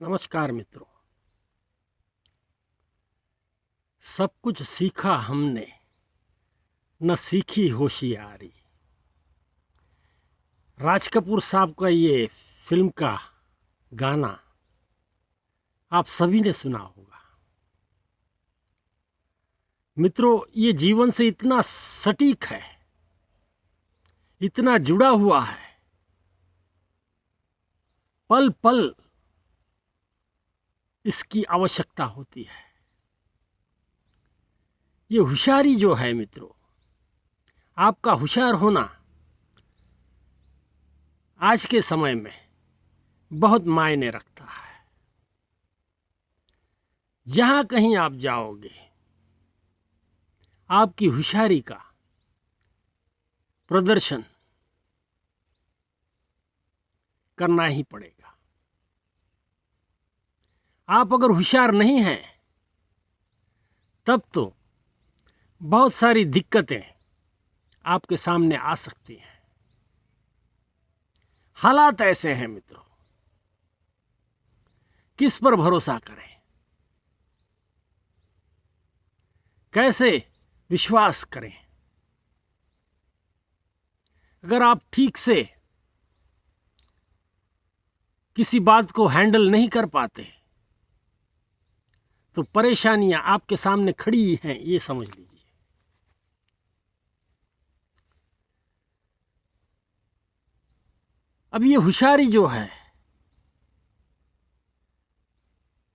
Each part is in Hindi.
नमस्कार मित्रों। सब कुछ सीखा हमने, न सीखी होशियारी। राज कपूर साहब का ये फिल्म का गाना आप सभी ने सुना होगा। मित्रों, ये जीवन से इतना सटीक है, इतना जुड़ा हुआ है। पल पल इसकी आवश्यकता होती है। ये होशियारी जो है मित्रों, आपका होशियार होना आज के समय में बहुत मायने रखता है। जहां कहीं आप जाओगे, आपकी होशियारी का प्रदर्शन करना ही पड़ेगा। आप अगर होशियार नहीं हैं, तब तो बहुत सारी दिक्कतें आपके सामने आ सकती हैं। हालात ऐसे हैं मित्रों, किस पर भरोसा करें, कैसे विश्वास करें। अगर आप ठीक से किसी बात को हैंडल नहीं कर पाते, तो परेशानियां आपके सामने खड़ी हैं, ये समझ लीजिए। अब ये होशियारी जो है,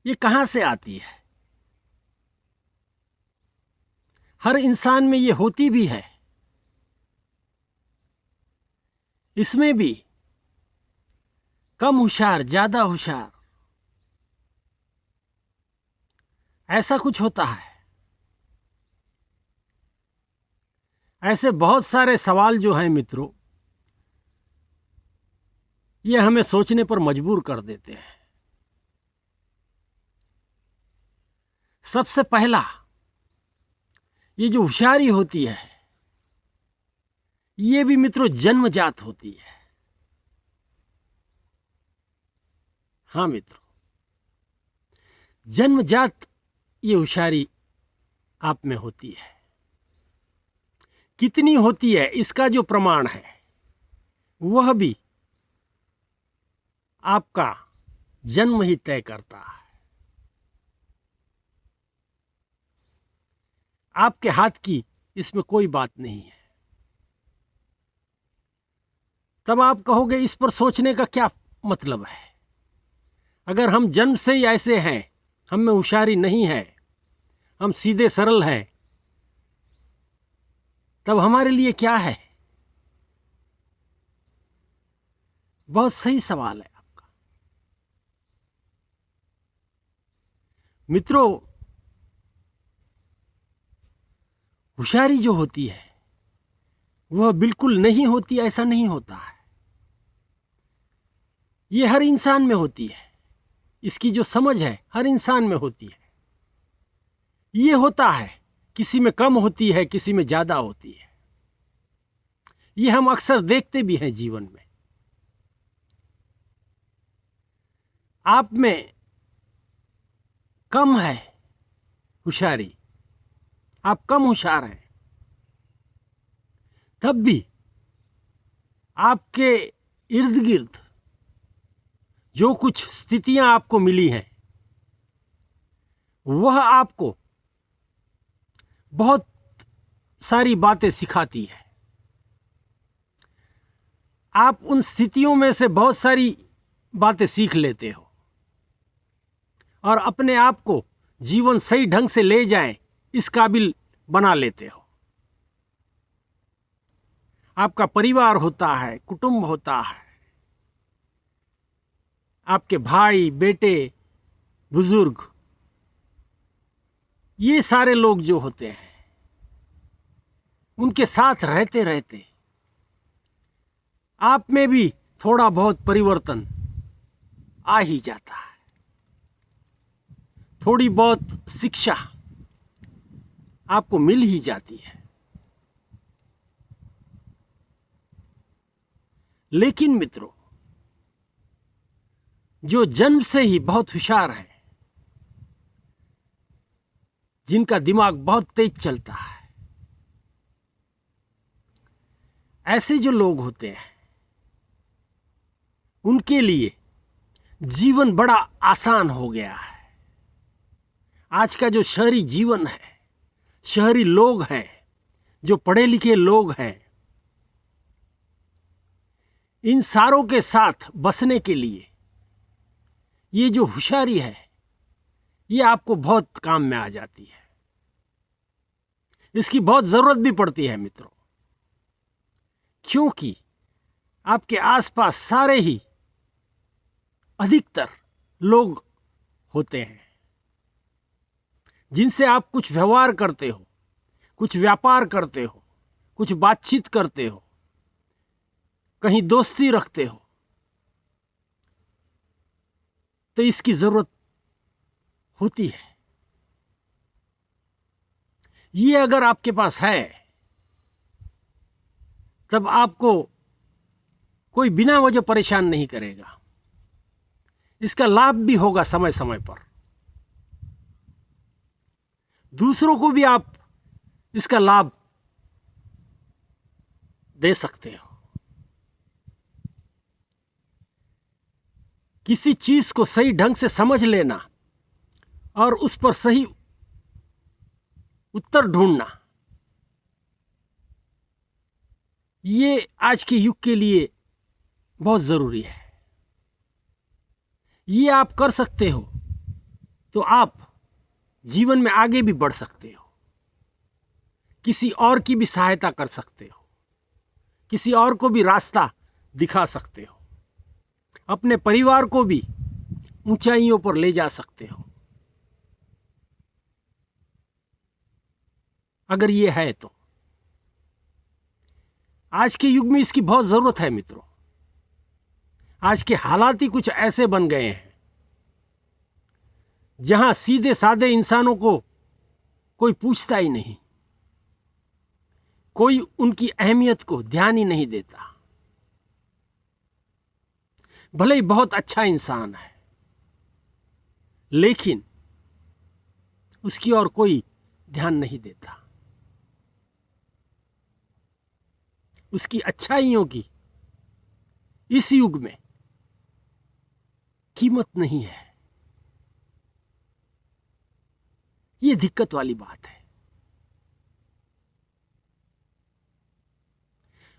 ये कहां से आती है? हर इंसान में ये होती भी है। इसमें भी कम होशियार, ज्यादा होशियार, ऐसा कुछ होता है। ऐसे बहुत सारे सवाल जो हैं मित्रों, ये हमें सोचने पर मजबूर कर देते हैं। सबसे पहला, ये जो होशियारी होती है, ये भी मित्रों जन्मजात होती है। हाँ मित्रों, जन्मजात ये होशियारी आप में होती है। कितनी होती है, इसका जो प्रमाण है, वह भी आपका जन्म ही तय करता है। आपके हाथ की इसमें कोई बात नहीं है। तब आप कहोगे, इस पर सोचने का क्या मतलब है? अगर हम जन्म से ही ऐसे हैं, हम में होशियारी नहीं है, हम सीधे सरल हैं, तब हमारे लिए क्या है? बहुत सही सवाल है आपका मित्रों। होशियारी जो होती है, वह बिल्कुल नहीं होती, ऐसा नहीं होता है। ये हर इंसान में होती है। इसकी जो समझ है, हर इंसान में होती है। ये होता है, किसी में कम होती है, किसी में ज्यादा होती है। ये हम अक्सर देखते भी हैं जीवन में। आप में कम है होशियारी, आप कम होशियार हैं, तब भी आपके इर्द गिर्द जो कुछ स्थितियां आपको मिली हैं, वह आपको बहुत सारी बातें सिखाती है। आप उन स्थितियों में से बहुत सारी बातें सीख लेते हो और अपने आप को जीवन सही ढंग से ले जाएं, इस काबिल बना लेते हो। आपका परिवार होता है, कुटुंब होता है, आपके भाई, बेटे, बुजुर्ग, ये सारे लोग जो होते हैं, उनके साथ रहते रहते आप में भी थोड़ा बहुत परिवर्तन आ ही जाता है। थोड़ी बहुत शिक्षा आपको मिल ही जाती है। लेकिन मित्रों, जो जन्म से ही बहुत होशियार हैं, जिनका दिमाग बहुत तेज चलता है, ऐसे जो लोग होते हैं उनके लिए जीवन बड़ा आसान हो गया है। आज का जो शहरी जीवन है, शहरी लोग हैं, जो पढ़े लिखे लोग हैं, इन सारों के साथ बसने के लिए ये जो होशियारी है ये आपको बहुत काम में आ जाती है। इसकी बहुत जरूरत भी पड़ती है मित्रों, क्योंकि आपके आसपास सारे ही अधिकतर लोग होते हैं जिनसे आप कुछ व्यवहार करते हो, कुछ व्यापार करते हो, कुछ बातचीत करते हो, कहीं दोस्ती रखते हो, तो इसकी जरूरत होती है। ये अगर आपके पास है तब आपको कोई बिना वजह परेशान नहीं करेगा। इसका लाभ भी होगा समय समय पर, दूसरों को भी आप इसका लाभ दे सकते हो। किसी चीज को सही ढंग से समझ लेना और उस पर सही उत्तर ढूंढना, ये आज के युग के लिए बहुत जरूरी है। ये आप कर सकते हो तो आप जीवन में आगे भी बढ़ सकते हो, किसी और की भी सहायता कर सकते हो, किसी और को भी रास्ता दिखा सकते हो, अपने परिवार को भी ऊंचाइयों पर ले जा सकते हो, अगर ये है तो। आज के युग में इसकी बहुत जरूरत है मित्रों। आज के हालात ही कुछ ऐसे बन गए हैं जहां सीधे साधे इंसानों को कोई पूछता ही नहीं, कोई उनकी अहमियत को ध्यान ही नहीं देता। भले ही बहुत अच्छा इंसान है, लेकिन उसकी और कोई ध्यान नहीं देता। उसकी अच्छाइयों की इस युग में कीमत नहीं है। ये दिक्कत वाली बात है।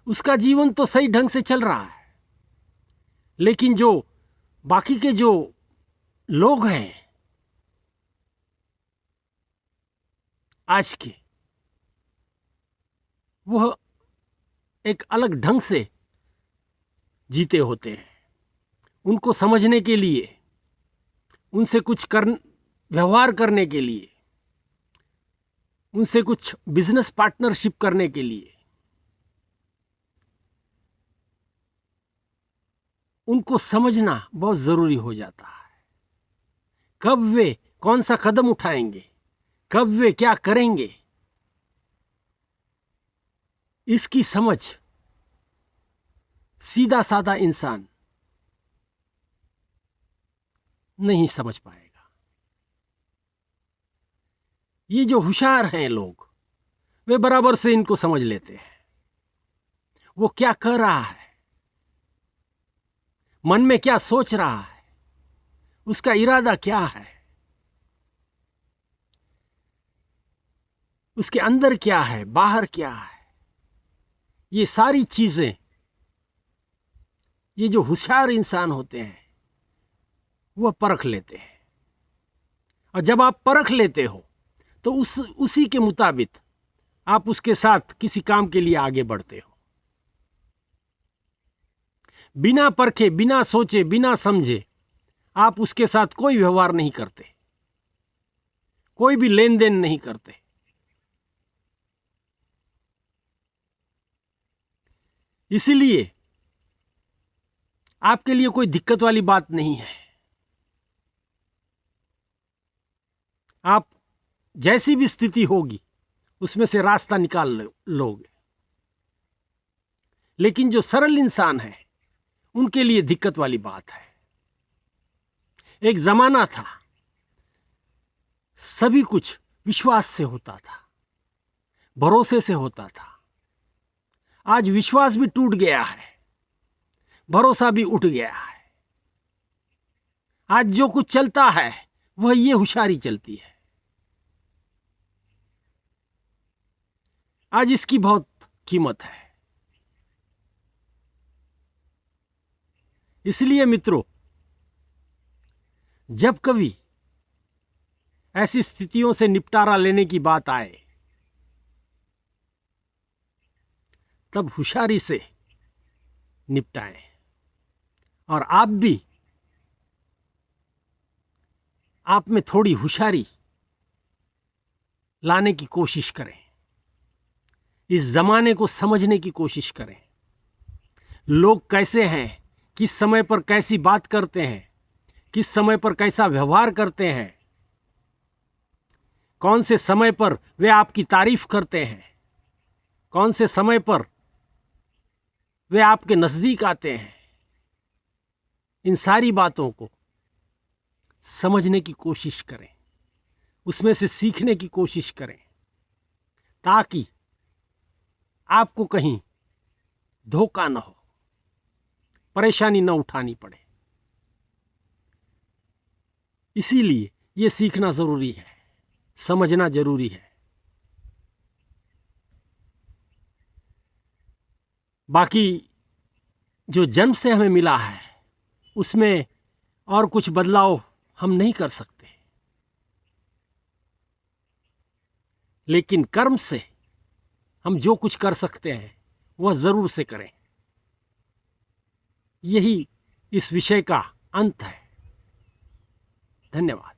उसका जीवन तो सही ढंग से चल रहा है, लेकिन जो बाकी के जो लोग हैं आज के, वह एक अलग ढंग से जीते होते हैं। उनको समझने के लिए, उनसे कुछ व्यवहार करने के लिए, उनसे कुछ बिजनेस पार्टनरशिप करने के लिए उनको समझना बहुत जरूरी हो जाता है। कब वे कौन सा कदम उठाएंगे, कब वे क्या करेंगे, इसकी समझ सीधा साधा इंसान नहीं समझ पाएगा। ये जो होशियार हैं लोग, वे बराबर से इनको समझ लेते हैं। वो क्या कर रहा है, मन में क्या सोच रहा है, उसका इरादा क्या है, उसके अंदर क्या है, बाहर क्या है, ये सारी चीजें ये जो होशियार इंसान होते हैं वह परख लेते हैं। और जब आप परख लेते हो तो उसी के मुताबिक आप उसके साथ किसी काम के लिए आगे बढ़ते हो। बिना परखे, बिना सोचे, बिना समझे आप उसके साथ कोई व्यवहार नहीं करते, कोई भी लेन देन नहीं करते। इसीलिए आपके लिए कोई दिक्कत वाली बात नहीं है। आप जैसी भी स्थिति होगी उसमें से रास्ता निकाल लोगे। लेकिन जो सरल इंसान है उनके लिए दिक्कत वाली बात है। एक जमाना था, सभी कुछ विश्वास से होता था, भरोसे से होता था। आज विश्वास भी टूट गया है, भरोसा भी उठ गया है। आज जो कुछ चलता है वह ये होशियारी चलती है। आज इसकी बहुत कीमत है। इसलिए मित्रों, जब कभी ऐसी स्थितियों से निपटारा लेने की बात आए, तब होशियारी से निपटाएं। और आप भी, आप में थोड़ी होशियारी लाने की कोशिश करें। इस जमाने को समझने की कोशिश करें। लोग कैसे हैं, किस समय पर कैसी बात करते हैं, किस समय पर कैसा व्यवहार करते हैं, कौन से समय पर वे आपकी तारीफ करते हैं, कौन से समय पर वे आपके नजदीक आते हैं। इन सारी बातों को समझने की कोशिश करें, उसमें से सीखने की कोशिश करें, ताकि आपको कहीं धोखा न हो, परेशानी न उठानी पड़े। इसीलिए ये सीखना जरूरी है, समझना जरूरी है। बाकी जो जन्म से हमें मिला है उसमें और कुछ बदलाव हम नहीं कर सकते, लेकिन कर्म से हम जो कुछ कर सकते हैं वह जरूर से करें। यही इस विषय का अंत है। धन्यवाद।